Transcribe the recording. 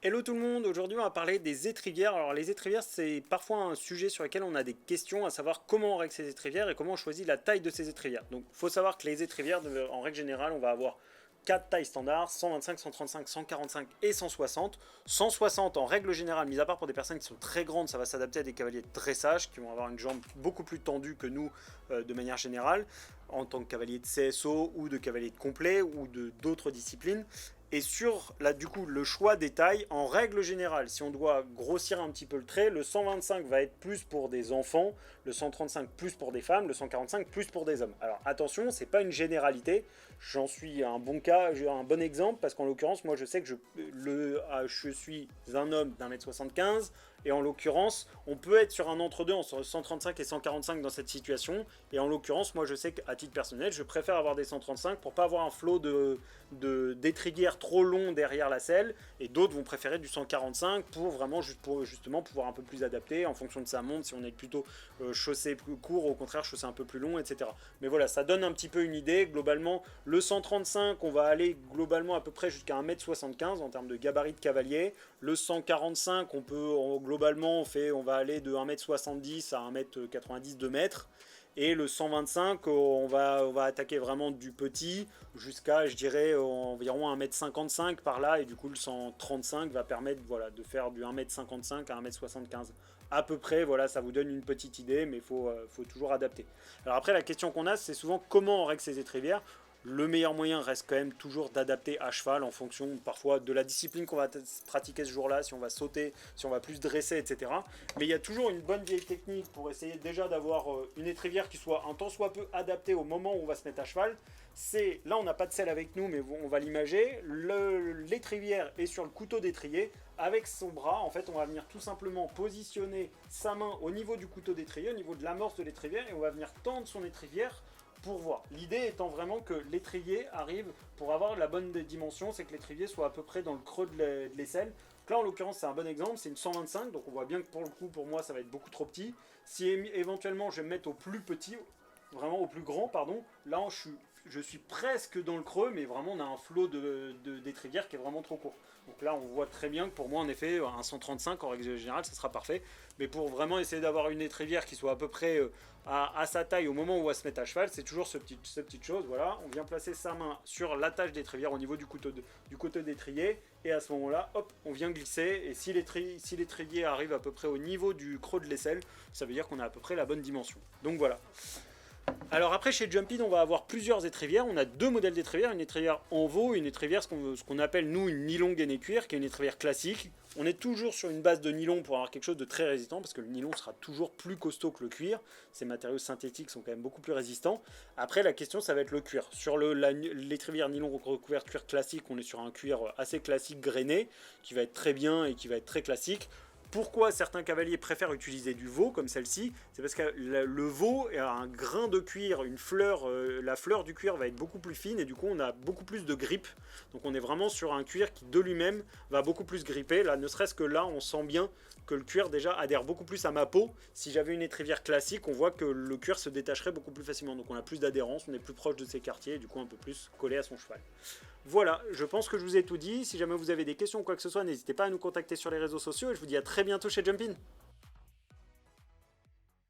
Hello tout le monde, aujourd'hui on va parler des étrivières. Alors les étrivières c'est parfois un sujet sur lequel on a des questions, à savoir comment on règle ces étrivières et comment on choisit la taille de ces étrivières. Donc il faut savoir que les étrivières, en règle générale, on va avoir 4 tailles standards, 125, 135, 145 et 160. 160 en règle générale, mis à part pour des personnes qui sont très grandes, ça va s'adapter à des cavaliers de dressage qui vont avoir une jambe beaucoup plus tendue que nous de manière générale, en tant que cavalier de CSO ou de cavalier de complet ou de d'autres disciplines. Et sur là, du coup, le choix des tailles, en règle générale, si on doit grossir un petit peu le trait, le 125 va être plus pour des enfants, le 135 plus pour des femmes, le 145 plus pour des hommes. Alors attention, c'est pas une généralité, j'en suis un bon cas, un bon exemple, parce qu'en l'occurrence, moi je sais que je suis un homme d'1m75, et en l'occurrence, on peut être sur un entre-deux entre 135 et 145 dans cette situation, et en l'occurrence, moi je sais qu'à titre personnel, je préfère avoir des 135 pour pas avoir un flot d'étriguères trop long derrière la selle, et d'autres vont préférer du 145 pour vraiment justement pouvoir un peu plus adapter en fonction de sa montre, si on est plutôt chaussé plus court, au contraire chaussé un peu plus long, etc. Mais voilà, ça donne un petit peu une idée. Globalement, le 135, on va aller globalement à peu près jusqu'à 1m75 en termes de gabarit de cavalier. Le 145, globalement, on va aller de 1m70 à 1m90, 2 mètres. Et le 125, on va attaquer vraiment du petit jusqu'à, je dirais, environ 1m55 par là. Et du coup, le 135 va permettre de faire du 1m55 à 1m75. À peu près, voilà, ça vous donne une petite idée, mais il faut toujours adapter. Alors après, la question qu'on a, c'est souvent comment on règle ces étrivières. Le meilleur moyen reste quand même toujours d'adapter à cheval en fonction parfois de la discipline qu'on va pratiquer ce jour-là, si on va sauter, si on va plus dresser, etc. Mais il y a toujours une bonne vieille technique pour essayer déjà d'avoir une étrivière qui soit un tant soit peu adaptée au moment où on va se mettre à cheval. Là on n'a pas de selle avec nous, mais on va l'imager. L'étrivière est sur le couteau d'étrier. Avec son bras, en fait, on va venir tout simplement positionner sa main au niveau du couteau d'étrier, au niveau de l'amorce de l'étrivière, et on va venir tendre son étrivière pour voir. L'idée étant vraiment que l'étrier arrive, pour avoir la bonne dimension, c'est que l'étrier soit à peu près dans le creux de l'aisselle. Donc là, en l'occurrence, c'est un bon exemple, c'est une 125, donc on voit bien que pour le coup, pour moi, ça va être beaucoup trop petit. Si éventuellement, je vais me mettre au plus petit, vraiment au plus grand, pardon, là, je suis presque dans le creux, mais vraiment, on a un flot d'étrivière qui est vraiment trop court. Donc là, on voit très bien que pour moi, en effet, un 135, en règle générale, ça sera parfait. Mais pour vraiment essayer d'avoir une étrivière qui soit à peu près à sa taille au moment où on va se mettre à cheval, c'est toujours cette petite chose. Voilà, on vient placer sa main sur l'attache d'étrivière au niveau du couteau d'étrier. Et à ce moment-là, hop, on vient glisser. Et si l'étrier arrive à peu près au niveau du creux de l'aisselle, ça veut dire qu'on a à peu près la bonne dimension. Donc voilà. Alors après chez Jumpin on va avoir plusieurs étrivières, on a deux modèles d'étrivières, une étrivière en veau, une étrivière ce qu'on appelle nous une nylon gaine et cuir, qui est une étrivière classique. On est toujours sur une base de nylon pour avoir quelque chose de très résistant, parce que le nylon sera toujours plus costaud que le cuir, ces matériaux synthétiques sont quand même beaucoup plus résistants. Après la question ça va être le cuir. Sur l'étrivière nylon recouvert cuir classique, on est sur un cuir assez classique grainé, qui va être très bien et qui va être très classique. Pourquoi certains cavaliers préfèrent utiliser du veau comme celle-ci? C'est parce que le veau a un grain de cuir, une fleur, la fleur du cuir va être beaucoup plus fine et du coup on a beaucoup plus de grippe. Donc on est vraiment sur un cuir qui de lui-même va beaucoup plus gripper. Là, ne serait-ce que là, on sent bien que le cuir déjà adhère beaucoup plus à ma peau. Si j'avais une étrivière classique, on voit que le cuir se détacherait beaucoup plus facilement. Donc on a plus d'adhérence, on est plus proche de ses quartiers et du coup un peu plus collé à son cheval. Voilà, je pense que je vous ai tout dit. Si jamais vous avez des questions ou quoi que ce soit, n'hésitez pas à nous contacter sur les réseaux sociaux et je vous dis à très bientôt chez Jumpin.